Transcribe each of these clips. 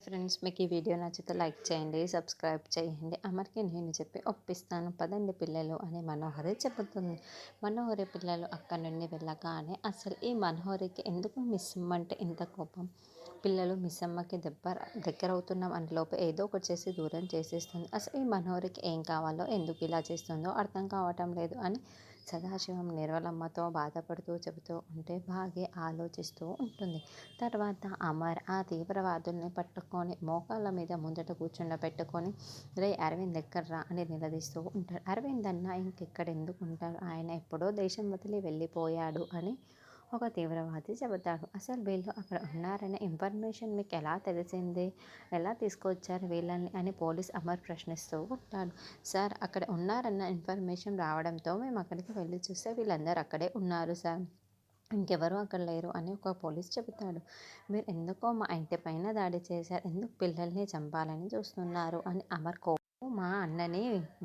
Friends, మీకు ఈ video నచ్చితే లైక్ చేయండి, సబ్స్క్రైబ్ చేయండి. అమర్‌కి నేను చెప్పి ఒప్పిస్తాను పదండి పిల్లలు అని మనోహరి చెబుతుంది. మనోహరి పిల్లలు అక్కడి నుండి వెళ్ళగానే అసలు ఈ మనోహరికి ఎందుకు మిస్సమ్మ అంటే ఇంత కోపం? పిల్లలు మిస్సమ్మకి దగ్గరవుతున్నాం అని లోపు ఏదో ఒకటి చేసి దూరం చేసేస్తుంది. అసలు ఈ మనోహరికి ఏం కావాలో, ఎందుకు ఇలా చేస్తుందో అర్థం కావటం లేదు అని సదాశివం నిర్మలమ్మతో బాధపడుతూ చెబుతూ ఉంటే భాగ్య ఆలోచిస్తూ ఉంటుంది. తర్వాత అమర్ ఆ తీవ్రవాదుల్ని పట్టుకొని మోకాళ్ళ మీద ముందట కూర్చుండబెట్టుకొని, రే అరవింద్ ఎక్కడ్రా అని నిలదీస్తూ ఉంటాడు. అరవింద్ అన్న ఇంకెక్కడ ఎందుకు ఉంటాడు, ఆయన ఎప్పుడో దేశం వదిలి వెళ్ళిపోయాడు అని ఒక తీవ్రవాది చెబుతాడు. అసలు వీళ్ళు అక్కడ ఉన్నారనే ఇన్ఫర్మేషన్ మీకు ఎలా తెలిసింది, ఎలా తీసుకొచ్చారు వీళ్ళని అని పోలీస్ అమర్ ప్రశ్నిస్తూ ఉంటాడు. సార్, అక్కడ ఉన్నారన్న ఇన్ఫర్మేషన్ రావడంతో మేము అక్కడికి వెళ్ళి చూస్తే వీళ్ళందరూ అక్కడే ఉన్నారు సార్, ఇంకెవరు అక్కడ లేరు అని ఒక పోలీస్ చెబుతాడు. మీరు ఎందుకో మా ఇంటి పైన దాడి చేశారు, ఎందుకు పిల్లల్ని చంపాలని చూస్తున్నారు అని అమర్ మా అన్నని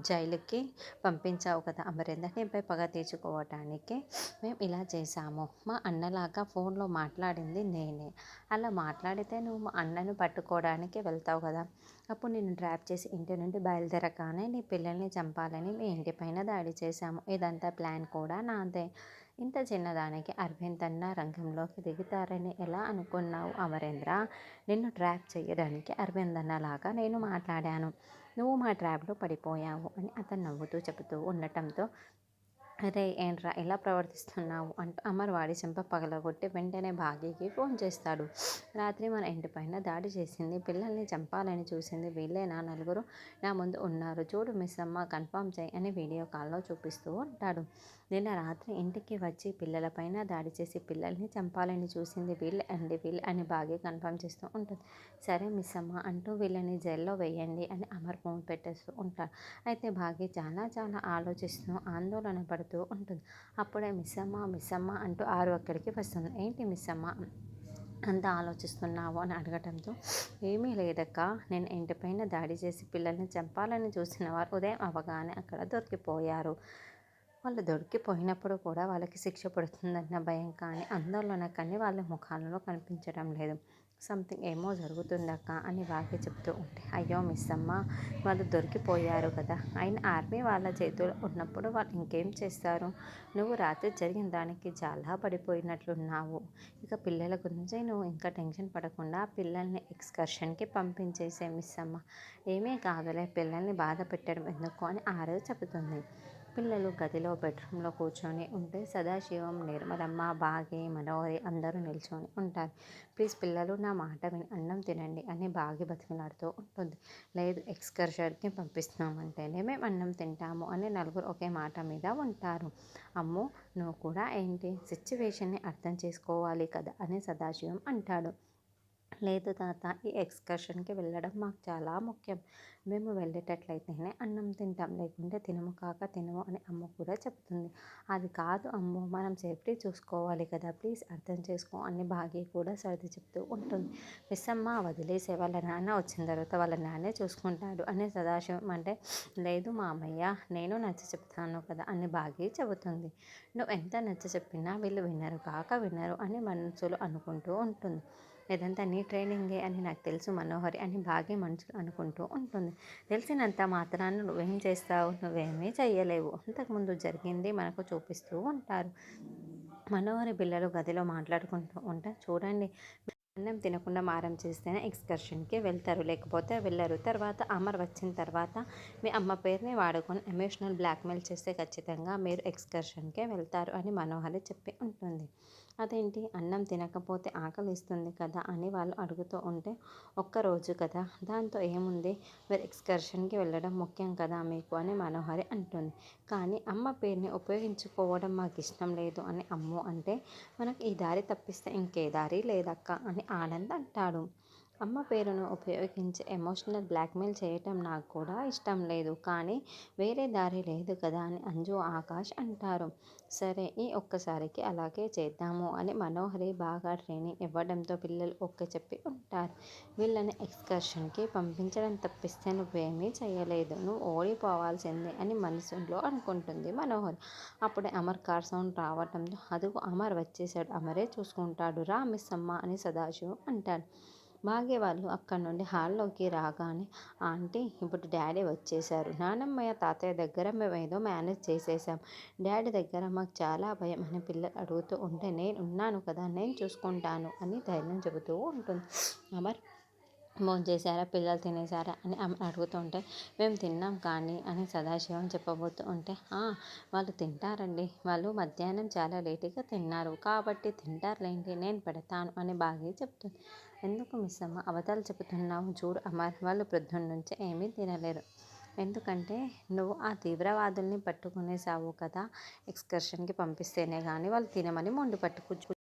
జైలుకి పంపించావు కదా అమరేందర్, నీపై పగ తీర్చుకోవటానికి మేము ఇలా చేశాము. మా అన్నలాగా ఫోన్లో మాట్లాడింది నేనే. అలా మాట్లాడితే నువ్వు మా అన్నను పట్టుకోవడానికి వెళ్తావు కదా, అప్పుడు నిన్ను ట్రాప్ చేసి ఇంటి నుండి బయలుదేరగానే నీ పిల్లల్ని చంపాలని మీ ఇంటి పైన దాడి చేశాము. ఇదంతా ప్లాన్ కూడా నాదే. ఇంత చిన్నదానికి అరవింద్ అన్న రంగంలోకి దిగుతారని ఎలా అనుకున్నావు అమరేంద్ర? నిన్ను ట్రాప్ చేయడానికి అరవింద్ అన్నలాగా నేను మాట్లాడాను, నువ్వు మా ట్రాప్లో పడిపోయావు అని అతను నవ్వుతూ చెబుతూ ఉండటంతో, అరే ఏంట్రా ఇలా ప్రవర్తిస్తున్నావు అంటూ అమర్ వాడి చెంప పగలగొట్టి వెంటనే భాగ్యకి ఫోన్ చేస్తాడు. రాత్రి మన ఇంటిపైన దాడి చేసింది, పిల్లల్ని చంపాలని చూసింది వీళ్ళేనా నలుగురు నా ముందు ఉన్నారు చూడు మిస్ అమ్మ, కన్ఫర్మ్ చేయి అని వీడియో కాల్లో చూపిస్తూ ఉంటాడు. నిన్న రాత్రి ఇంటికి వచ్చి పిల్లలపైన దాడి చేసి పిల్లల్ని చంపాలని చూసింది వీళ్ళే అని భాగ్య కన్ఫర్మ్ చేస్తూ ఉంటుంది. సరే మిస్ అమ్మ అంటూ వీళ్ళని జైల్లో వేయండి అని అమర్ ఫోన్ పెట్టేస్తూ ఉంటాడు. అయితే భాగ్య చాలా చాలా ఆలోచిస్తూ ఆందోళన పడుతూ ఉంటుంది. అప్పుడే మిస్ అమ్మ అంటూ ఆరు అక్కడికి వస్తుంది. ఏంటి మిస్ అమ్మ అంత ఆలోచిస్తున్నావు అని అడగటంతో, ఏమీ లేదక్క, నేను ఇంటిపైన దాడి చేసి పిల్లల్ని చంపాలని చూసిన వారు ఉదయం అవగానే అక్కడ దొరికిపోయారు. వాళ్ళు దొరికిపోయినప్పుడు కూడా వాళ్ళకి శిక్ష పడుతుందన్న భయం కానీ ఆందోళన కానీ వాళ్ళ ముఖాలలో కనిపించడం లేదు. సంథింగ్ ఏమో జరుగుతుందక్క అని భాగ్య చెప్తూ ఉంటే, అయ్యో మిస్ అమ్మ, వాళ్ళు దొరికిపోయారు కదా, అయినా ఆర్మీ వాళ్ళ చేతుల్లో ఉన్నప్పుడు వాళ్ళు ఇంకేం చేస్తారు? నువ్వు రాత్రి జరిగిన దానికి చాలా పడిపోయినట్లున్నావు. ఇక పిల్లల గురించి నువ్వు ఇంకా టెన్షన్ పడకుండా పిల్లల్ని ఎక్స్కర్షన్కి పంపించేసే మిస్ అమ్మ, ఏమీ కాదులే, పిల్లల్ని బాధ పెట్టడం ఎందుకు అని ఆరో చెబుతుంది. పిల్లలు గదిలో బెడ్రూమ్లో కూర్చొని ఉంటే సదాశివం, నిర్మలమ్మ, భాగి, మనోహరి అందరూ నిల్చొని ఉంటారు. ప్లీజ్ పిల్లలు నా మాట విని అన్నం తినండి అని భాగి బతిమలాడుతూ ఉంటుంది. లేదు, ఎక్స్కర్షన్కి పంపిస్తున్నామంటేనే మేము అన్నం తింటాము అని నలుగురు ఒకే మాట మీద ఉంటారు. అమ్మో, నువ్వు కూడా ఏంటి, సిచ్యువేషన్ని అర్థం చేసుకోవాలి కదా అని సదాశివం అంటాడు. లేదు తాత, ఈ ఎక్స్కర్షన్కి వెళ్ళడం మాకు చాలా ముఖ్యం, మేము వెళ్ళేటట్లయితేనే అన్నం తింటాం, లేకుంటే తినము కాక తినము అని అమ్మ కూడా చెప్తుంది. అది కాదు అమ్ము, మనం సేఫ్టీ చూసుకోవాలి కదా, ప్లీజ్ అర్థం చేసుకో అని భాగ్య కూడా సర్ది చెప్తూ ఉంటుంది. మిస్ అమ్మ వదిలేసే, వాళ్ళ నాన్న వచ్చిన తర్వాత వాళ్ళ నాన్నే చూసుకుంటాడు అని సదాశివం అంటే, లేదు మామయ్య, నేను నచ్చ చెప్తాను కదా అని భాగ్య చెబుతుంది. నువ్వు ఎంత నచ్చ చెప్పినా వీళ్ళు వినరు కాక వినరు అని మనసులో అనుకుంటూ ఉంటుంది. ఇదంతా నీ ట్రైనింగే అని నాకు తెలుసు మనోహరి అని భాగ్య మనసులో అనుకుంటూ ఉంటుంది. తెలిసినంత మాత్రాన నువ్వేం చేస్తావు, నువ్వేమీ చెయ్యలేవు, అంతకుముందు జరిగింది మనకు చూపిస్తూ ఉంటారు. మనోహరి పిల్లలు గదిలో మాట్లాడుకుంటూ ఉంటే, చూడండి, అన్నం తినకుండా మారం చేస్తేనే ఎక్స్కర్షన్కి వెళ్తారు, లేకపోతే వెళ్ళరు. తర్వాత అమర్ వచ్చిన తర్వాత మీ అమ్మ పేరుని వాడుకొని ఎమోషనల్ బ్లాక్మెయిల్ చేస్తే ఖచ్చితంగా మీరు ఎక్స్కర్షన్కే వెళ్తారు అని మనోహరి చెప్పి ఉంటుంది. అదేంటి, అన్నం తినకపోతే ఆకలిస్తుంది కదా అని వాళ్ళు అడుగుతూ ఉంటే, ఒక్కరోజు కదా, దాంతో ఏముంది, మీరు ఎక్స్కర్షన్కి వెళ్ళడం ముఖ్యం కదా మీకు అని మనోహరి అంటుంది. కానీ అమ్మ పేరుని ఉపయోగించుకోవడం మాకు ఇష్టం లేదు అని అమ్ము అంటే, మనకు ఈ దారి తప్పిస్తే ఇంకే దారి లేదక్క అని ఆనంద్ అంటాడు. అమ్మ పేరును ఉపయోగించి ఎమోషనల్ బ్లాక్మెయిల్ చేయటం నాకు కూడా ఇష్టం లేదు, కానీ వేరే దారి లేదు కదా అని అంజు, ఆకాష్ అంటారు. సరే, ఈ ఒక్కసారికి అలాగే చేద్దాము అని మనోహరి బాగా ట్రైనింగ్ ఇవ్వడంతో పిల్లలు చెప్పి ఉంటారు. వీళ్ళని ఎక్స్కర్షన్కి పంపించడం తప్పిస్తే నువ్వేమీ చేయలేదు, నువ్వు ఓడిపోవాల్సిందే అని మనసులో అనుకుంటుంది మనోహరి. అప్పుడే అమర్ కార్ సౌండ్ రావడంతో, అదుగో అమర్ వచ్చేసాడు, అమరే చూసుకుంటాడు రా మిస్ అమ్మ అని సదాశివం అంటాడు. భాగ్య వాళ్ళు అక్కడి నుండి హాల్లోకి రాగానే ఆంటీ ఇప్పుడు డాడీ వచ్చేసారు. నానమ్మయ్య తాతయ్య దగ్గర మేము ఏదో మేనేజ్ చేసేసాం. డాడీ దగ్గర మాకు చాలా భయం అని పిల్లలు అడుగుతూ ఉంటే నేను ఉన్నాను కదా, నేను చూసుకుంటాను అని ధైర్యం చెబుతూ ఉంటుంది. అమర్ భోంచేశారా, పిల్లలు తినేసారా అని అడుగుతుంటే మేము తిన్నాం కానీ అని సదాశివం చెప్పబోతూ ఉంటే వాళ్ళు తింటారండి, వాళ్ళు మధ్యాహ్నం చాలా లేటుగా తిన్నారు కాబట్టి తింటారులేండి, నేను పెడతాను అని బాగా చెప్తుంది. ఎందుకు మిస్ అమ్మ అబద్ధాలు చెబుతున్నావు? చూడు అమర్, వాళ్ళు ప్రొద్దున్న నుంచి ఏమీ తినలేరు. ఎందుకంటే నువ్వు ఆ తీవ్రవాదుల్ని పట్టుకునేసావు కదా, ఎక్స్కర్షన్కి పంపిస్తేనే కానీ వాళ్ళు తినమని మొండి పట్టుకు